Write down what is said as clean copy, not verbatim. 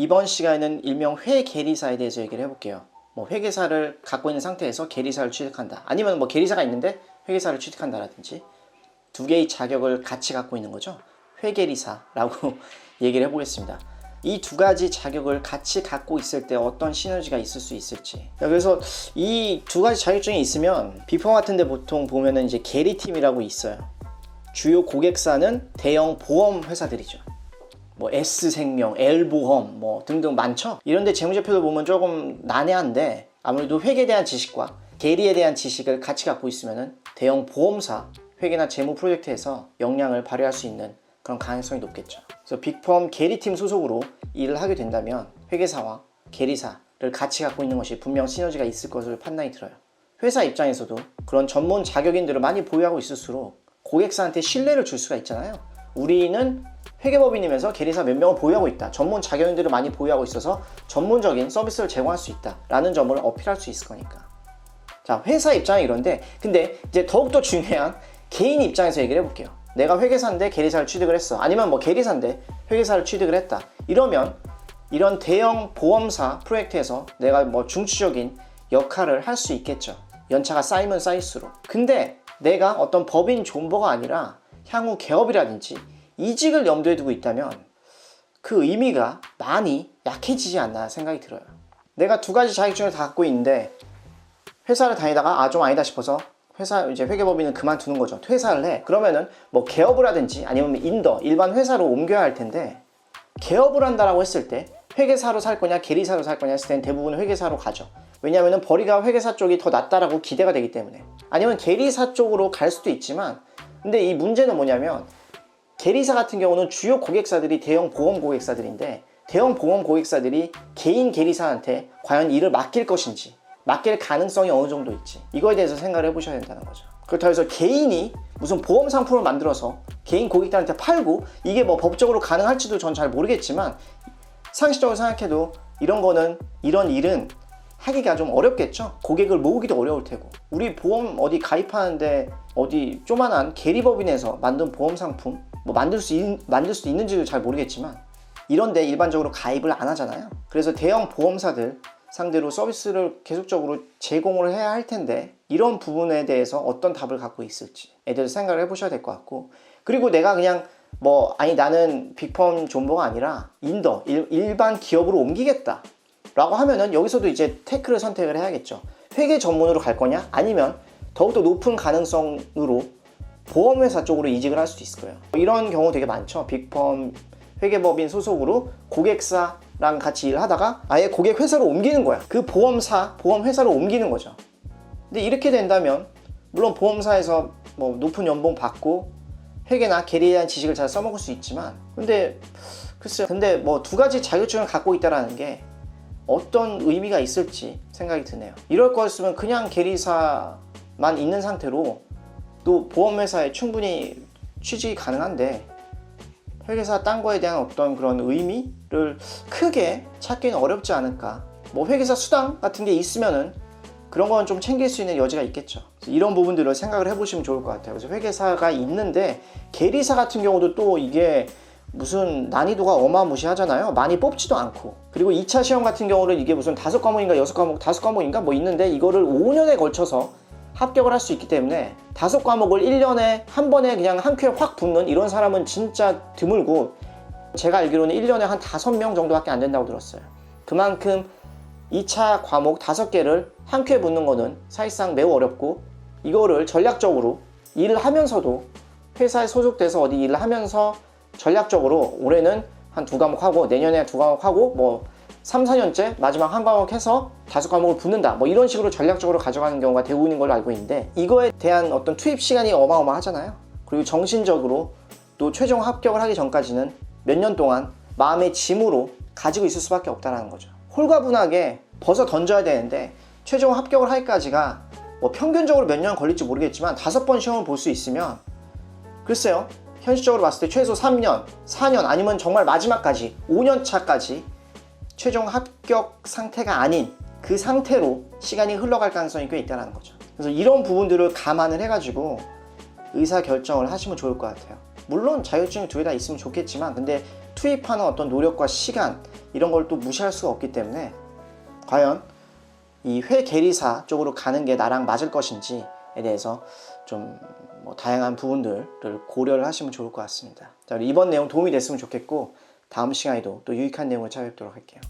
이번 시간에는 일명 회계리사에 대해서 얘기를 해볼게요. 뭐 회계사를 갖고 있는 상태에서 계리사를 취득한다. 아니면 뭐 계리사가 있는데 회계사를 취득한다라든지 두 개의 자격을 같이 갖고 있는 거죠. 회계리사라고 얘기를 해보겠습니다. 이 두 가지 자격을 같이 갖고 있을 때 어떤 시너지가 있을 수 있을지. 그래서 이 두 가지 자격증이 있으면 빅4 같은데 보통 보면은 이제 계리팀이라고 있어요. 주요 고객사는 대형 보험 회사들이죠. 뭐 S생명, L보험 뭐 등등 많죠. 이런데 재무제표를 보면 조금 난해한데 아무래도 회계에 대한 지식과 계리에 대한 지식을 같이 갖고 있으면은 대형 보험사 회계나 재무 프로젝트에서 역량을 발휘할 수 있는 그런 가능성이 높겠죠. 그래서 빅펌 계리팀 소속으로 일을 하게 된다면 회계사와 계리사를 같이 갖고 있는 것이 분명 시너지가 있을 것으로 판단이 들어요. 회사 입장에서도 그런 전문 자격인들을 많이 보유하고 있을수록 고객사한테 신뢰를 줄 수가 있잖아요. 우리는 회계법인이면서 계리사 몇 명을 보유하고 있다. 전문 자격인들을 많이 보유하고 있어서 전문적인 서비스를 제공할 수 있다. 라는 점을 어필할 수 있을 거니까. 자, 회사 입장이 이런데 근데 이제 더욱더 중요한 개인 입장에서 얘기를 해볼게요. 내가 회계사인데 계리사를 취득을 했어. 아니면 뭐 계리사인데 회계사를 취득을 했다. 이러면 이런 대형 보험사 프로젝트에서 내가 뭐 중추적인 역할을 할 수 있겠죠. 연차가 쌓이면 쌓일수록. 근데 내가 어떤 법인 존버가 아니라 향후 개업이라든지 이직을 염두에 두고 있다면 그 의미가 많이 약해지지 않나 생각이 들어요. 내가 두 가지 자격증을 다 갖고 있는데 회사를 다니다가 좀 아니다 싶어서 이제 회계법인은 그만두는 거죠. 퇴사를 해. 그러면은 뭐 개업을 하든지 아니면 일반 회사로 옮겨야 할 텐데 개업을 한다라고 했을 때 회계사로 살 거냐 계리사로 살 거냐 했을 때는 대부분 회계사로 가죠. 왜냐하면 벌이가 회계사 쪽이 더 낫다라고 기대가 되기 때문에. 아니면 계리사 쪽으로 갈 수도 있지만 근데 이 문제는 뭐냐면 계리사 같은 경우는 주요 고객사들이 대형 보험 고객사들인데 대형 보험 고객사들이 개인 계리사한테 과연 일을 맡길 것인지 맡길 가능성이 어느 정도 있지 이거에 대해서 생각을 해보셔야 된다는 거죠. 그렇다고 해서 개인이 무슨 보험 상품을 만들어서 개인 고객들한테 팔고 이게 뭐 법적으로 가능할지도 전 잘 모르겠지만 상식적으로 생각해도 이런 일은 하기가 좀 어렵겠죠. 고객을 모으기도 어려울 테고 우리 보험 어디 가입하는데 어디 조만한 계리법인에서 만든 보험 상품 뭐 만들 수 있는지도 잘 모르겠지만 이런데 일반적으로 가입을 안 하잖아요. 그래서 대형 보험사들 상대로 서비스를 계속적으로 제공을 해야 할 텐데 이런 부분에 대해서 어떤 답을 갖고 있을지에 대해서 생각을 해보셔야 될 것 같고 그리고 내가 그냥 나는 빅펌 존버가 아니라 일반 기업으로 옮기겠다 라고 하면은 여기서도 이제 테크를 선택을 해야겠죠. 회계 전문으로 갈 거냐 아니면 더욱더 높은 가능성으로 보험회사 쪽으로 이직을 할 수도 있을 거예요. 이런 경우 되게 많죠. 빅펌 회계법인 소속으로 고객사랑 같이 일을 하다가 아예 고객회사로 옮기는 거야. 그 보험회사로 옮기는 거죠. 근데 이렇게 된다면 물론 보험사에서 뭐 높은 연봉 받고 회계나 계리에 대한 지식을 잘 써먹을 수 있지만 근데 뭐 두 가지 자격증을 갖고 있다는 게 어떤 의미가 있을지 생각이 드네요. 이럴 거였으면 그냥 계리사만 있는 상태로 또 보험회사에 충분히 취직이 가능한데 회계사 딴 거에 대한 어떤 그런 의미를 크게 찾기는 어렵지 않을까. 뭐 회계사 수당 같은 게 있으면은 그런 건 좀 챙길 수 있는 여지가 있겠죠. 이런 부분들을 생각을 해보시면 좋을 것 같아요. 그래서 회계사가 있는데 계리사 같은 경우도 또 이게 무슨 난이도가 어마무시하잖아요. 많이 뽑지도 않고. 그리고 2차 시험 같은 경우는 이게 무슨 5과목인가 뭐 있는데 이거를 5년에 걸쳐서 합격을 할 수 있기 때문에 5과목을 1년에 한 번에 그냥 한 큐에 확 붙는 이런 사람은 진짜 드물고 제가 알기로는 1년에 한 5명 정도밖에 안 된다고 들었어요. 그만큼 2차 과목 5개를 한 큐에 붙는 거는 사실상 매우 어렵고 이거를 전략적으로 일을 하면서도 회사에 소속돼서 어디 일을 하면서 전략적으로 올해는 한 2과목 하고 내년에 2과목 하고 뭐 3, 4년째 마지막 한 과목 해서 5과목을 붙는다 뭐 이런 식으로 전략적으로 가져가는 경우가 대부분인 걸로 알고 있는데 이거에 대한 어떤 투입 시간이 어마어마하잖아요. 그리고 정신적으로 또 최종 합격을 하기 전까지는 몇 년 동안 마음의 짐으로 가지고 있을 수밖에 없다는 거죠. 홀가분하게 벗어 던져야 되는데 최종 합격을 하기까지가 뭐 평균적으로 몇 년 걸릴지 모르겠지만 5번 시험을 볼 수 있으면 글쎄요 현실적으로 봤을 때 최소 3년, 4년 아니면 정말 마지막까지 5년 차까지 최종 합격 상태가 아닌 그 상태로 시간이 흘러갈 가능성이 꽤 있다는 거죠. 그래서 이런 부분들을 감안을 해가지고 의사결정을 하시면 좋을 것 같아요. 물론 자격증이 2개 다 있으면 좋겠지만 근데 투입하는 어떤 노력과 시간 이런 걸 또 무시할 수가 없기 때문에 과연 이 회계리사 쪽으로 가는 게 나랑 맞을 것인지에 대해서 좀 뭐 다양한 부분들을 고려를 하시면 좋을 것 같습니다. 자, 이번 내용 도움이 됐으면 좋겠고 다음 시간에도 또 유익한 내용을 찾아뵙도록 할게요.